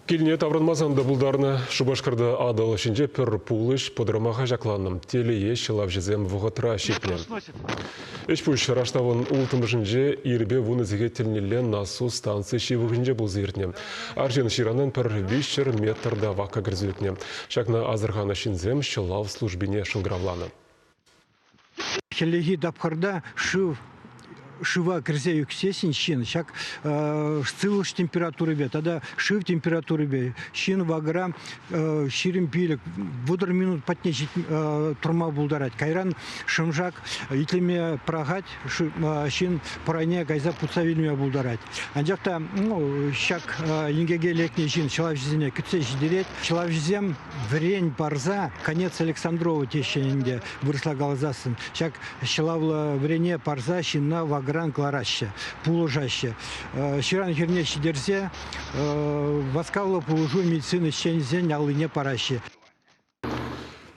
Келіне тавранмазанда бұлдарны Шубашкарда адал ішінде пір пулыш подрамаға жақланным. Телее шылап жезем вұғытыра шекнем. Эшпуш раштавын ұлтымышынже ирбе вунызеге телнелен насу станции шивығынже бұл зертне. Аржен ширанын пір 5 метрда ваққа кірзуетне. Шакна азырғаны шинзем шылав службине шылгравланы. Хелеги дапхарда шива кірзе юксесін шин, шак сцилыш температуры бе, тогда шив температуры бе, шин вагра ширим пилік, вудар минут патнечит турма булдарать. Кайран шымжак итлеме прагать, шин паране гайза пуцавильме булдарать. Анжакта, шак ингеге лекне шин, шылав жизене күтсе жидерет, шылав жизем врень барза, конец Александрова тещенінде вырысла галазасын. Шак шылавла врене парза, шинна вагра клараще, пуложаще. Ширан хернещи дерзе, васкавла пуложу медицины щензень, алыне параще.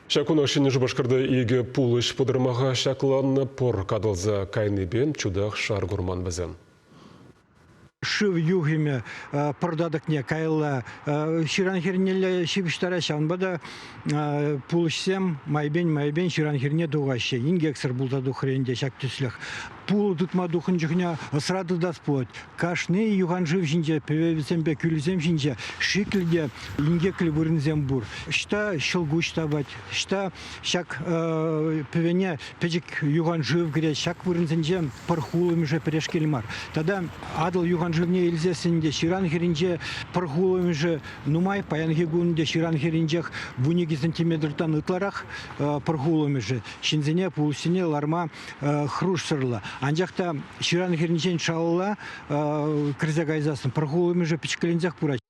Шакуна шыны Шубашкарда иге пулыш подырмаға шакланны пор кадылза кайныбен чудах шаргурман бізен. Шив югиме продадыкне кайла ширан хернеле шибиштара шанбада пулышсем майбен ширан херне дугаще ингексер булдаду хренде шак түслях пул тутма духынжыхня срады да спот кашны юган жив жинже певезембе күлзем жинже шиклде ингекли вырынзем бур шта шылгуш табать шта шак певене пежик юган жив гре шак вырынзенжем пархулым же перешкельмар тогда адыл юган живне илзесінде ширан херинже пархулым же нумай паян гегунде ширан херинжех вуниги сантиметртан ытларах пархулым же шинзене пулсине ларма хрушсырла анжакта ширан херинжен шалла криза гайзасын пархулым же пичкелензах пурать.